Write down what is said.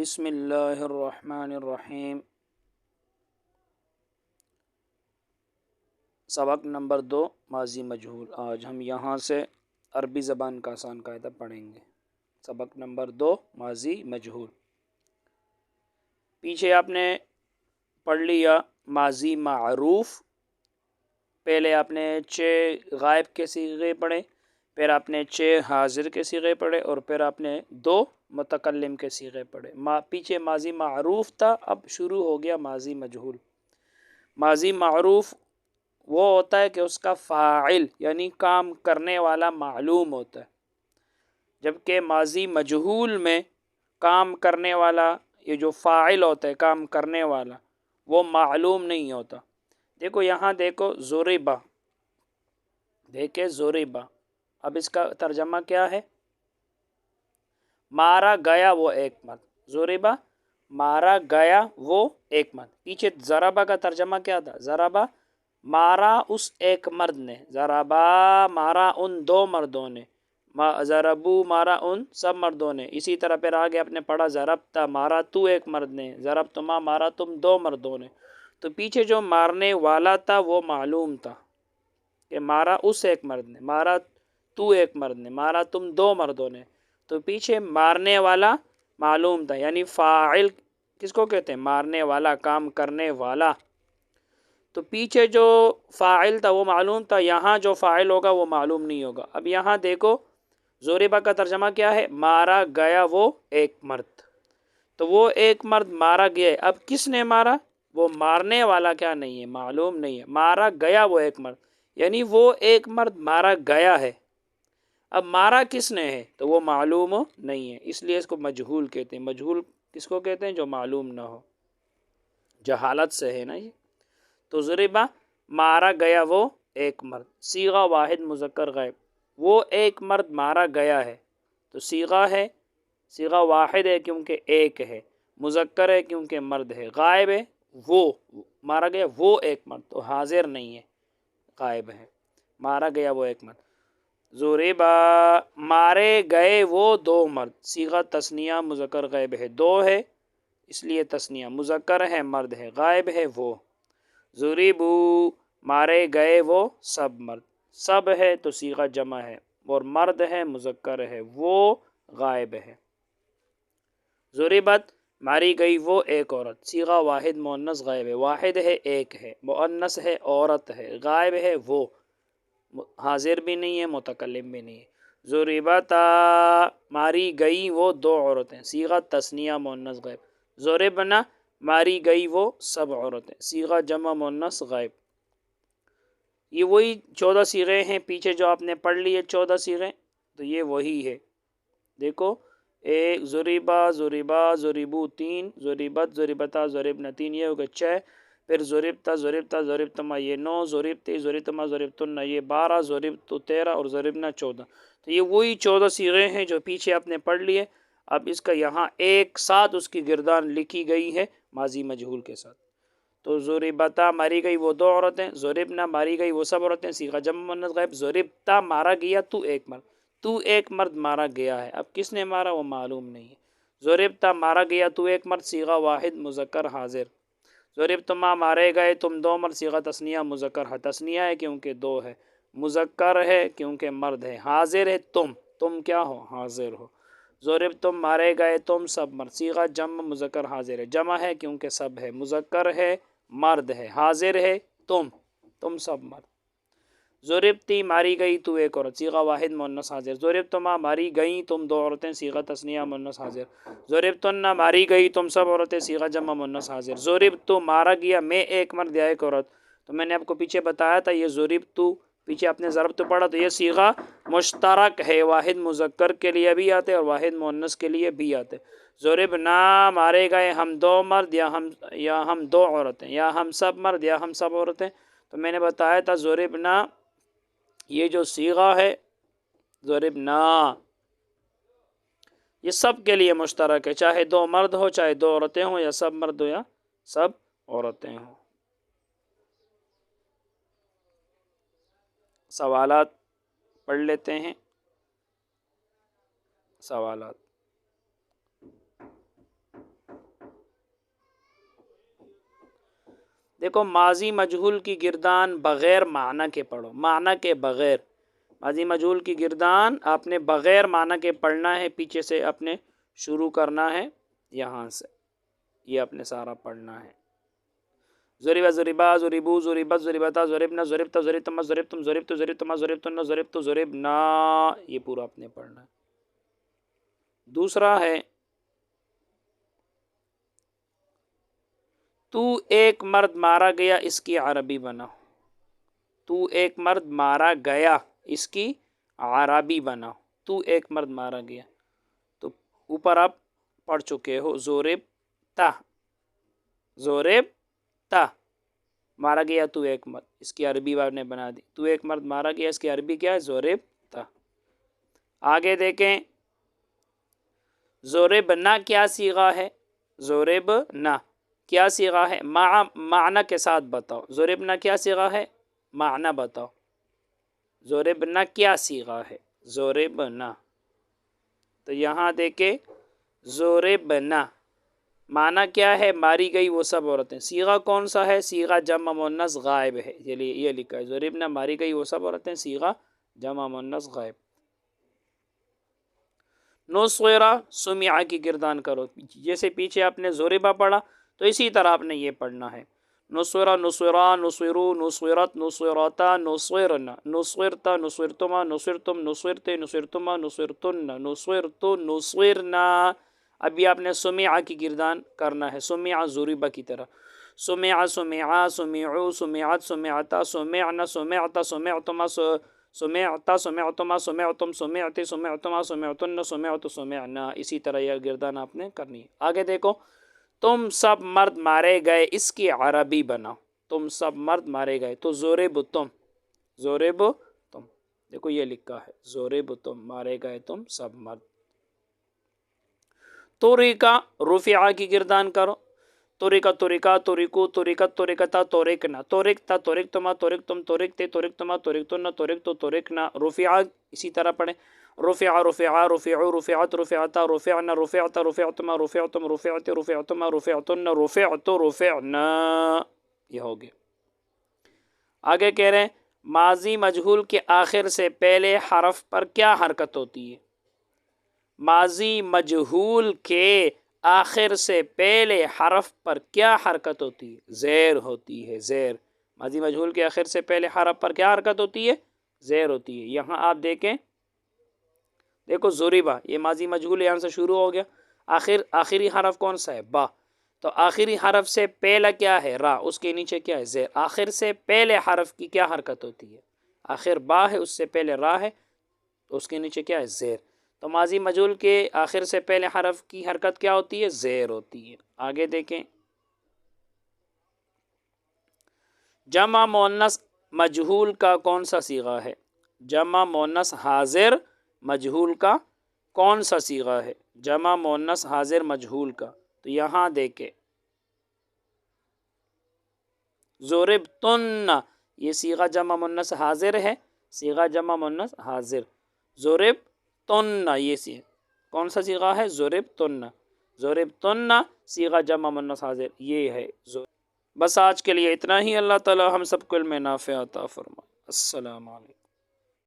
بسم اللہ الرحمن الرحیم۔ سبق نمبر 2 ماضی مجہول۔ آج ہم یہاں سے عربی زبان کا آسان قاعدہ پڑھیں گے۔ سبق نمبر 2 ماضی مجہول۔ پیچھے آپ نے پڑھ لیا ماضی معروف۔ پہلے آپ نے 6 غائب کے صیغے پڑھے، پھر آپ نے 6 حاضر کے صیغے پڑھے، اور پھر آپ نے 2 متکلم کے صیغے پڑھے۔ پیچھے ماضی معروف تھا، اب شروع ہو گیا ماضی مجہول۔ ماضی معروف وہ ہوتا ہے کہ اس کا فاعل یعنی کام کرنے والا معلوم ہوتا ہے، جبکہ ماضی مجہول میں کام کرنے والا، یہ جو فاعل ہوتا ہے کام کرنے والا، وہ معلوم نہیں ہوتا۔ دیکھو یہاں دیکھو ضربہ، دیکھیں ضربہ، اب اس کا ترجمہ کیا ہے؟ مارا گیا وہ ایک مرد۔ ضربہ مارا گیا وہ ایک مرد۔ پیچھے ضربہ کا ترجمہ کیا تھا؟ ضربہ مارا اس ایک مرد نے، ضربہ مارا ان 2 مردوں نے، ضربو مارا ان سب مردوں نے۔ اسی طرح پھر آگے آپ نے پڑھا ضربتا مارا تو ایک مرد نے، ضربتما مارا تم 2 مردوں نے۔ تو پیچھے جو مارنے والا تھا وہ معلوم تھا کہ مارا اس ایک مرد نے، مارا تو ایک مرد نے، مارا تم 2 مردوں نے۔ تو پیچھے مارنے والا معلوم تھا، یعنی فاعل کس کو کہتے ہیں؟ مارنے والا، کام کرنے والا۔ تو پیچھے جو فاعل تھا وہ معلوم تھا، یہاں جو فاعل ہوگا وہ معلوم نہیں ہوگا۔ اب یہاں دیکھو ضربہ کا ترجمہ کیا ہے؟ مارا گیا وہ ایک مرد۔ تو وہ ایک مرد مارا گیا ہے، اب کس نے مارا؟ وہ مارنے والا کیا نہیں ہے؟ معلوم نہیں ہے۔ مارا گیا وہ ایک مرد، یعنی وہ ایک مرد مارا گیا ہے۔ اب مارا کس نے ہے؟ تو وہ معلوم نہیں ہے، اس لیے اس کو مجہول کہتے ہیں۔ مجہول کس کو کہتے ہیں؟ جو معلوم نہ ہو، جہالت سے ہے نا یہ۔ تو ضربہ مارا گیا وہ ایک مرد، صیغہ واحد مذکر غائب، وہ ایک مرد مارا گیا ہے۔ تو صیغہ ہے، صیغہ واحد ہے کیونکہ ایک ہے، مذکر ہے کیونکہ مرد ہے، غائب ہے وہ مارا گیا وہ ایک مرد، تو حاضر نہیں ہے، غائب ہے۔ مارا گیا وہ ایک مرد۔ ضربہ مارے گئے وہ 2 مرد، صیغہ تثنیہ مذکر غائب ہے، 2 ہے اس لیے تثنیہ، مذکر ہے مرد ہے، غائب ہے وہ۔ ضربو مارے گئے وہ سب مرد، سب ہے تو صیغہ جمع ہے، اور مرد ہے مذکر ہے، وہ غائب ہے۔ ضربت ماری گئی وہ ایک عورت، صیغہ واحد مؤنث غائب ہے، واحد ہے ایک ہے، مؤنث ہے عورت ہے، غائب ہے وہ، حاضر بھی نہیں ہے متکلم بھی نہیں ہے۔ ضربتا ماری گئی وہ 2 عورتیں، صیغہ تثنیہ مؤنث غائب۔ ضربنا ماری گئی وہ سب عورتیں، صیغہ جمع مؤنث غائب۔ یہ وہی 14 صیغے ہیں پیچھے جو آپ نے پڑھ لیے 14 صیغے، تو یہ وہی ہے۔ دیکھو ایک ضربہ، ضربا، ضربو 3، ضربت، ضربتا، ضربنا 3، یہ ہوگا 6۔ پھر ضربتا، ضربتا، ضربتما یہ 9، ضربتی، ضربتما، ضربتن یہ 12، ضربتو 13 اور ضربنا 14۔ تو یہ وہی 14 صیغے ہیں جو پیچھے آپ نے پڑھ لیے۔ اب اس کا یہاں ایک ساتھ اس کی گردان لکھی گئی ہے ماضی مجہول کے ساتھ۔ تو ضربتا ماری گئی وہ 2 عورتیں، ضربنا ماری گئی وہ سب عورتیں، صیغہ جمع مؤنث غائب۔ ضربتا مارا گیا تو ایک مرد، تو ایک مرد مارا گیا ہے، اب کس نے مارا وہ معلوم نہیں ہے۔ ضربتا مارا گیا تو ایک مرد، صیغہ واحد مذکر حاضر۔ ضربتما مارے گئے تم 2 مرد، صیغہ تثنیہ مذکر ہے، تثنیہ ہے کیونکہ 2 ہے، مذکر ہے کیونکہ مرد ہے، حاضر ہے تم کیا ہو؟ حاضر ہو۔ ضربتم مارے گئے تم سب مرد، صیغہ جمع مذکر حاضر ہے، جمع ہے کیونکہ سب ہے، مذکر ہے مرد ہے، حاضر ہے تم سب مرد۔ ضربتی ماری گئی تو ایک عورت، صیغہ واحد مؤنث حاضر۔ ضربتما ماری گئی تم 2 عورتیں، صیغہ تثنیہ مؤنث حاضر۔ ضربتن ماری گئی تم سب عورتیں، صیغہ جمع مؤنث حاضر۔ ضربتو مارا گیا میں ایک مرد یا ایک عورت۔ تو میں نے آپ کو پیچھے بتایا تھا یہ ضربتو، پیچھے آپ نے ضربتو پڑھا، تو یہ صیغہ مشترک ہے، واحد مذکر کے لیے بھی آتے اور واحد مؤنث کے لیے بھی آتے۔ ضربنا مارے گئے ہم 2 مرد یا ہم 2 عورتیں، یا ہم سب مرد یا ہم سب عورتیں۔ تو میں نے بتایا تھا ضربنا یہ جو صیغہ ہے ضربنا یہ سب کے لیے مشترک ہے، چاہے 2 مرد ہو، چاہے 2 عورتیں ہوں، یا سب مرد ہو یا سب عورتیں ہوں۔ سوالات پڑھ لیتے ہیں۔ سوالات دیکھو ماضی مجہول کی گردان بغیر معنی کے پڑھو، معنی کے بغیر. ماضی مجہول کی گردان آپ نے بغیر معنی کے پڑھنا ہے، پیچھے سے اپنے شروع کرنا ہے یہاں سے، یہ اپنے سارا پڑھنا ہے. ضرب ضربا ضربو ضربت ضربتا ضربنا ضربتا ضربتما ضربتم ضربتو ضربتما ضربتن ضربتو ضربنا، یہ پورا اپنے پڑھنا ہے. دوسرا ہے تو ایک مرد مارا گیا، اس کی عربی بناؤ. تو ایک مرد مارا گیا، اس کی عربی بناؤ. تو ایک مرد مارا گیا، تو اوپر آپ پڑھ چکے ہو ضربتا، ضربتا مارا گیا تو ایک مرد، اس کی عربی آپ نے بنا دی. تو ایک مرد مارا گیا، اس کی عربی کیا ہے؟ ضربتا. آگے دیکھیں ضربنا کیا صیغہ ہے؟ ضربنا کیا صیغہ ہے؟ معنی کے ساتھ بتاؤ. ضربنا کیا صیغہ ہے؟ معنی بتاؤ. ضربنا کیا صیغہ ہے؟ ضربنا. تو یہاں دیکھیں ضربنا معنی کیا ہے؟ ماری گئی وہ سب عورتیں. صیغہ کون سا ہے؟ صیغہ جمع مؤنث غائب ہے، یہ لکھا ہے ضربنا ماری گئی وہ سب عورتیں، صیغہ جمع مؤنث غائب. نصرہ سمع کی گردان کرو، جیسے پیچھے آپ نے ضربہ پڑھا تو اسی طرح آپ نے یہ پڑھنا ہے. نصرہ نصرا نصرو نصرت نصرتا نصرنا نصرتا نصرتما نصرتم نصرتے نصرتما نصرتن نصرتو نصرنا. ابھی آپ نے سمع کی گردان کرنا ہے، سمع ضربہ کی طرح. سمع سمعا سمعو سمعت سمعتا سمعنا سمعتا سمعتما سمعتا سمعتما سمعتم سمعتے سمعتما سمعتن سمعت سمعنا. اسی طرح یہ گردان آپ نے کرنی ہے. آگے دیکھو تم سب مرد مارے گئے، اس کی عربی بناؤ. تم سب مرد مارے گئے، تو ضربتم، ضربتم دیکھو یہ لکھا ہے ضربتم مارے گئے تم سب مرد. توریکا رفعہ کی گردان کرو. توریکا توریکا توریکو توریکت توریکتا توریکنا توریکتا توریکتما توریکتم توریکتے توریکتما توریکتن توریکتو توریکنا. رفعہ اسی طرح پڑھیں رفع رفعا رفعو رفعت رفعتا رفعنا رفعتا رفعتما رفعتم رفعت رفعتما رفعتن رفعتو رفعنا. یہ ہو گیا. آگے کہہ رہے ہیں ماضی مجہول کے آخر سے پہلے حرف پر کیا حرکت ہوتی ہے؟ ماضی مجہول کے آخر سے پہلے حرف پر کیا حرکت ہوتی ہے؟ زیر ہوتی ہے، زیر. ماضی مجہول کے آخر سے پہلے حرف پر کیا حرکت ہوتی ہے؟ زیر ہوتی ہے. یہاں آپ دیکھیں، دیکھو ضربہ یہ ماضی مجہول یہاں سے شروع ہو گیا. آخری حرف کون سا ہے؟ با. تو آخری حرف سے پہلا کیا ہے؟ را. اس کے نیچے کیا ہے؟ زیر. آخر سے پہلے حرف کی کیا حرکت ہوتی ہے؟ آخر با ہے، اس سے پہلے را ہے، تو اس کے نیچے کیا ہے؟ زیر. تو ماضی مجہول کے آخر سے پہلے حرف کی حرکت کیا ہوتی ہے؟ زیر ہوتی ہے. آگے دیکھیں جمع مؤنث مجہول کا کون سا صیغہ ہے؟ جمع مؤنث حاضر مجہول کا کون سا صیغہ ہے؟ جمع مؤنث حاضر مجہول کا. تو یہاں دیکھیں ضربتن، یہ صیغہ جمع مؤنث حاضر ہے، صیغہ جمع مؤنث حاضر. ضربتن یہ صیغہ کون سا صیغہ ہے؟ ضربتن. ضربتن صیغہ جمع مؤنث حاضر یہ ہے. بس آج کے لیے اتنا ہی. اللہ تعالی ہم سب کو علم نافع عطا فرمائے. السلام علیکم.